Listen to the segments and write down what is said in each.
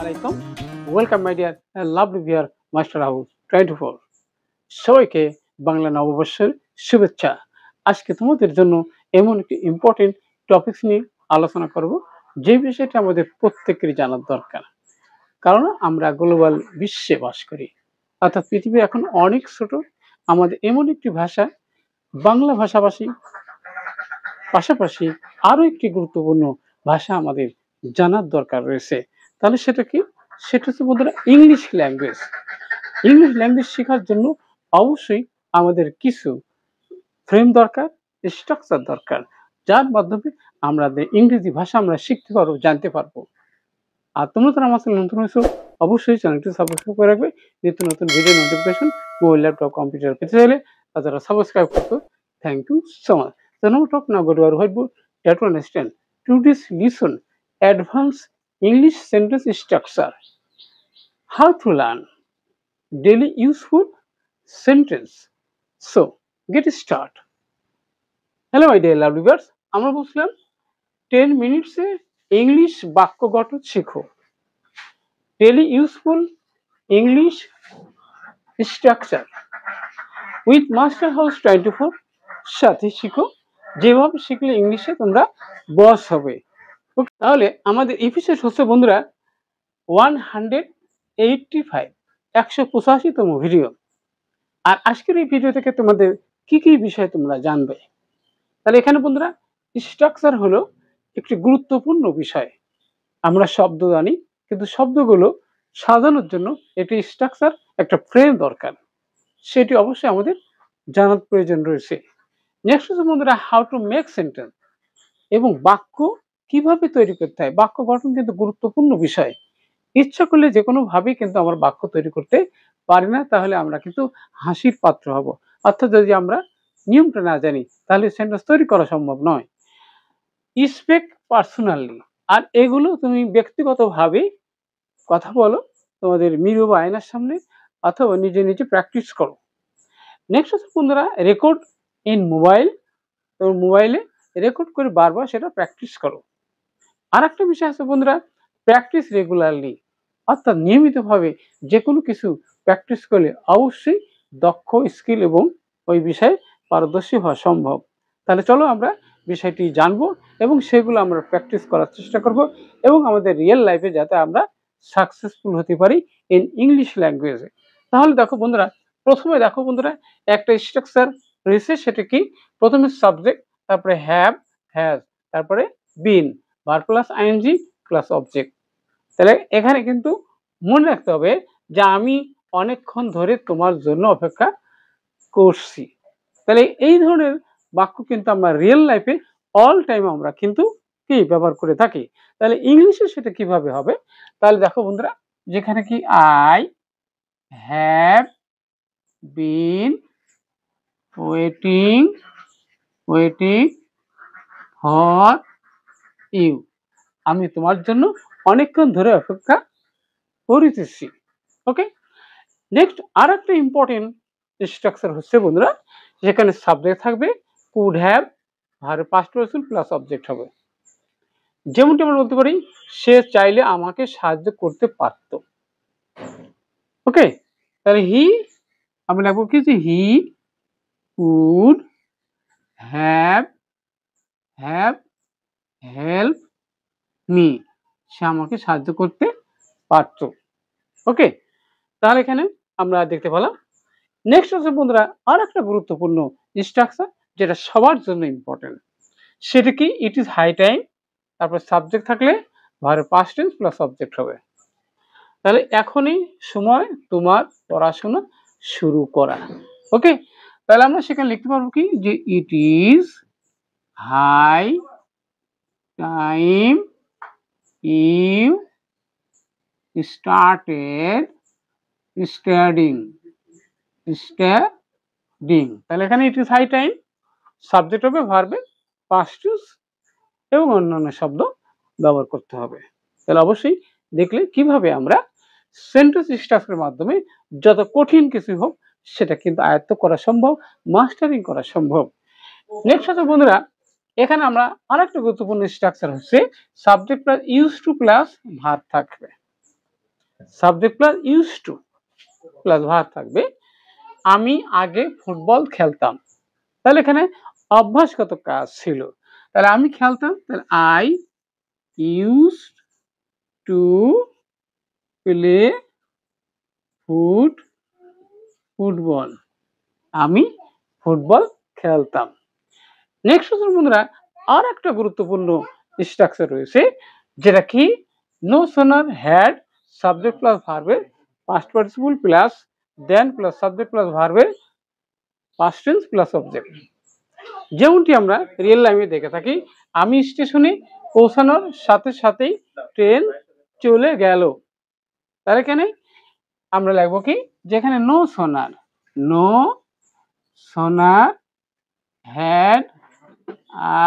আলাইকুম। Welcome my dear lovely viewer master house 24। সবাইকে বাংলা নববর্ষের শুভেচ্ছা। আজকে তোমাদের জন্য এমন একটি ইম্পর্টেন্ট টপিকস নিয়ে আলোচনা করব, যে বিষয়টা আমাদের প্রত্যেকেরই জানার দরকার। কারণ আমরা গ্লোবাল বিশ্বে বাস করি, অর্থাৎ পৃথিবী এখন অনেক ছোট। আমাদের এমন একটি ভাষা, বাংলা ভাষাভাষী পাশাপাশি আরো একটি গুরুত্বপূর্ণ ভাষা আমাদের জানার দরকার রয়েছে। তাহলে সেটা কি? সেটা হচ্ছে বন্ধুরা ইংলিশ ল্যাঙ্গুয়েজ। ইংলিশ ল্যাঙ্গুয়েজ শেখার জন্য অবশ্যই আমাদের কিছু ফ্রেম দরকার, স্ট্রাকচার দরকার, যার মাধ্যমে আমরা ইংরেজি ভাষা আমরা শিখতে পারবো, জানতে পারবো। আর তোমরা যারা আমার চ্যানেল নতুন হয়েছো, অবশ্যই চ্যানেলটি সাবস্ক্রাইব করে রাখবে। নিত্য নতুন video notification mobile, laptop, computer পেতে চাইলে তারা সাবস্ক্রাইব করতো। Thank you so much. So now talk now go to our whiteboard. Try to understand. Today's lesson, advanced English sentence structure. How to learn daily useful sentence. So get start. Hello my dear lovely viewers. আমরা বলছিলাম 10 মিনিটসে English বাক্য গঠন শেখো। Daily useful English structure with master house 24 সাথে শিখো, যেভাবে শিখলে ইংলিশে তোমরা বস হবে। তাহলে আমাদের এপিসোড হচ্ছে বন্ধুরা 185, 185তম ভিডিও। আর আজকের এই ভিডিও থেকে তোমাদের কি কি বিষয় তোমরা জানবে। তাহলে এখানে বন্ধুরা স্ট্রাকচার হলো একটি গুরুত্বপূর্ণ বিষয়। আমরা শব্দ জানি, কিন্তু শব্দগুলো সাজানোর জন্য একটি স্ট্রাকচার, একটা ফ্রেম দরকার। সেটি অবশ্যই আমাদের জানার প্রয়োজন রয়েছে। নেক্সট হচ্ছে বন্ধুরা হাউ টু মেক সেন্টেন্স, এবং বাক্য কিভাবে তৈরি করতে হয়। বাক্য গঠন কিন্তু গুরুত্বপূর্ণ বিষয়। ইচ্ছা করলে যে কোনো ভাবেই কিন্তু আমরা বাক্য তৈরি করতে পারি না, তাহলে আমরা কিন্তু হাসির পাত্র হব। অর্থাৎ যদি আমরা নিয়মটা না জানি, তাহলে সেন্টেন্স তৈরি করা সম্ভব নয়। স্পিক পার্সোনালি, আর এগুলো তুমি ব্যক্তিগতভাবে কথা বলো তোমাদের মিরর বা আয়নার সামনে, অথবা নিজে নিজে প্র্যাকটিস করো। নেক্সট হচ্ছে বন্ধুরা রেকর্ড ইন মোবাইল, তো মোবাইলে রেকর্ড করে বারবার সেটা প্র্যাকটিস করো। আর একটা বিষয় আছে বন্ধুরা, প্র্যাকটিস রেগুলারলি, অর্থাৎ নিয়মিতভাবে যে কোনো কিছু প্র্যাকটিস করলে অবশ্যই দক্ষ, স্কিল এবং ওই বিষয়ে পারদর্শী হওয়া সম্ভব। তাহলে চলো আমরা বিষয়টি জানবো এবং সেগুলো আমরা প্র্যাকটিস করার চেষ্টা করব, এবং আমাদের রিয়েল লাইফে যাতে আমরা সাকসেসফুল হতে পারি ইন ইংলিশ ল্যাঙ্গুয়েজে। তাহলে দেখো বন্ধুরা, প্রথমে দেখো বন্ধুরা একটা স্ট্রাকচার রয়েছে। সেটা কি? প্রথমে সাবজেক্ট, তারপরে হ্যাভ, হ্যাজ, তারপরে been, verb plus ING plus object. তাহলে এখানে কিন্তু মনে রাখতে হবে যে আমি অনেকক্ষণ ধরে তোমার জন্য অপেক্ষা করছি। তাহলে এই ধরনের বাক্য কিন্তু আমরা রিয়েল লাইফে অল টাইম আমরা কিন্তু কি ব্যবহার করে থাকি। তাহলে ইংলিশে সেটা কিভাবে হবে? তাহলে দেখো বন্ধুরা, যেখানে কি I have been waiting for you, আমি তোমার জন্য অনেকক্ষণ ধরে অপেক্ষা করিতেছি। ওকে, নেক্সট আর একটা ইম্পর্টেন্ট স্ট্রাকচার হচ্ছে বন্ধুরা, যেখানে সাবজেক্ট থাকবে, could have, verb past person plus object হবে। যেমনটি আমরা বলতে পারি সে চাইলে আমাকে সাহায্য করতে পারত। ওকে, তাহলে হি আমি লিখবো কি, যে he could have help me, সে আমাকে সাহায্য করতে পারত। ওকে, তাহলে এখানে আমরা দেখতে পেলাম। নেক্সট হচ্ছে বন্ধুরা আর একটা গুরুত্বপূর্ণ স্ট্রাকচার, যেটা সবার জন্য ইম্পর্টেন্ট। সেটা কি? ইট ইজ হাই টাইম, তারপর সাবজেক্ট থাকলে verb past tense plus object হবে। তাহলে এখনই সময় তোমার পড়াশোনা শুরু করা। ওকে, তাহলে আমরা সেখানে লিখতে পারবো কি, যে it is high time you started studying. তাহলে এখানে it is high time, subject হবে ভার্বে পাস্ট টেন্স এবং অন্যান্য শব্দ ব্যবহার করতে হবে। তাহলে অবশ্যই দেখলে কিভাবে আমরা সেন্টেন্স স্ট্রাকচারের মাধ্যমে যত কঠিন কিছু হোক সেটা কিন্তু আয়ত্ত করা সম্ভব, মাস্টারিং করা সম্ভব। নেক্সট হচ্ছে বন্ধুরা, এখানে আমরা আরেকটা গুরুত্বপূর্ণ স্ট্রাকচার হচ্ছে subject plus use to plus verb থাকবে। Subject plus use to plus verb থাকবে। আমি আগে ফুটবল খেলতাম, তাহলে এখানে অভ্যাসগত কাজ ছিল। তাহলে আমি খেলতাম, তাহলে I use to play football. আমি ফুটবল খেলতাম। নেক্সট হচ্ছে বন্ধুরা আর একটা গুরুত্বপূর্ণ স্ট্রাকচার রয়েছে, যেটা কি no sooner had subject plus ভার্বের past participle plus then plus subject plus ভার্বের পাস্ট টেন্স প্লাস অবজেক্ট। যেমনটি আমরা রিয়েল লাইফে দেখে থাকি, আমি স্টেশনে পৌঁছানোর সাথে সাথেই ট্রেন চলে গেল। তার এখানে আমরা লিখবো কি, যেখানে no sooner had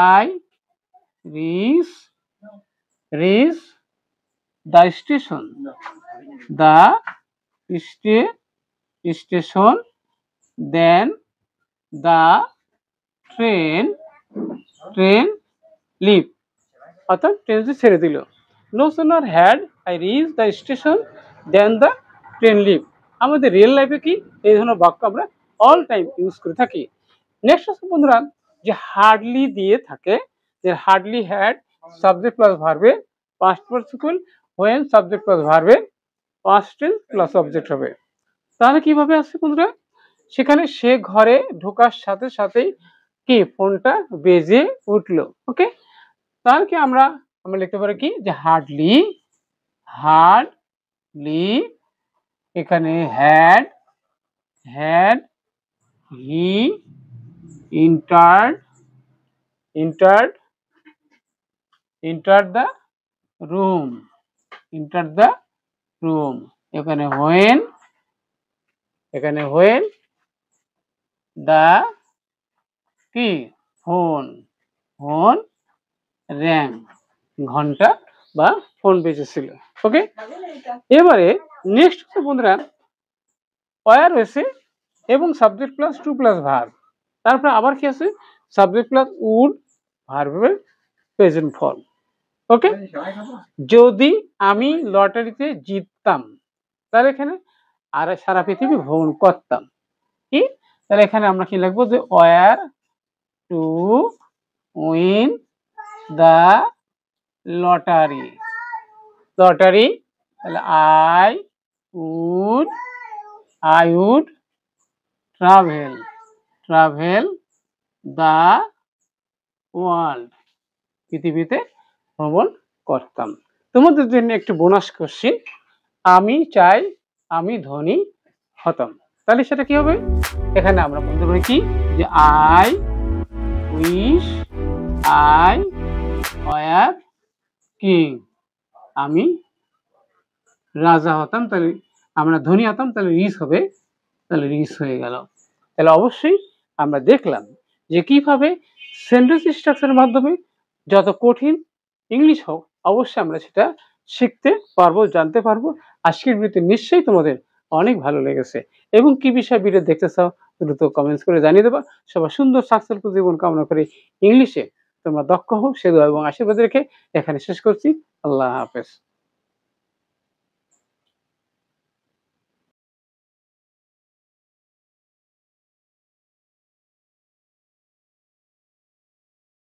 I reach the station then the train leave, অর্থাৎ ট্রেনটি ছেড়ে দিল। No sooner had I reach the station then the train leave. আমাদের রিয়েল লাইফে কি এই ধরনের বাক্য আমরা অল টাইম ইউজ করে থাকি। নেক্সট হচ্ছে বন্ধুরা যে হার্ডলি দিয়ে থাকে, যে হার্ডলি হ্যাড সাবজেক্ট প্লাস ভার্বে past participle when subject plus ভার্বে পাস্ট টেন্স প্লাস অবজেক্ট হবে। তাহলে কিভাবে আসছে বন্ধুরা, সেখানে সে ঘরে ঢোকার সাথে সাথেই কি ফোনটা বেজে উঠলো। ওকে, তাহলে কি আমরা লিখতে পারি কি, যে হার্ডলি এখানে had he entered the room এখানে when the কি ফোন rang, ঘন্টা বা ফোন বেজেছিল। ওকে, এবারে নেক্সট হচ্ছে বন্ধুরা ওয়্যার হয়েছে এবং subject plus to plus verb, তারপরে আবার কি আছে সাবজেক্ট প্লাস উড ভার্বের প্রেজেন্ট ফর্ম। ওকে, যদি আমি লটারিতে জিততাম, তাহলে এখানে আর সারা পৃথিবী ভ্রমণ করতাম। কি, তাহলে এখানে আমরা কি লিখবো, যে were to win the lottery, তাহলে I would travel the world, পৃথিবীতে ভ্রমণ করতাম। তোমাদের জন্য একটু বোনাস কোশ্চেন, আমি চাই আমি ধনী হতাম, তাহলে সেটা কি হবে, এখানে আমরা বলতে পারি কি, যে I wish I were king, আমি রাজা হতাম, তাহলে আমরা ধনী হতাম, তাহলে রিচ হবে, তাহলে রিচ হয়ে গেল। তাহলে অবশ্যই আমরা দেখলাম যে কিভাবে সেন্টেন্স স্ট্রাকচারের মাধ্যমে যত কঠিন ইংলিশ হোক অবশ্যই আমরা সেটা শিখতে পারবো, জানতে পারবো। আজকের ভিডিওতে নিশ্চয়ই তোমাদের অনেক ভালো লেগেছে, এবং কি বিষয় ভিডিও দেখতে চাও দ্রুত কমেন্টস করে জানিয়ে দেবা। সবার সুন্দর সাকসেসফুল জীবন কামনা করে ইংলিশে তোমরা দক্ষ হও সে দোয়া এবং আশীর্বাদ রেখে এখানে শেষ করছি। আল্লাহ হাফেজ।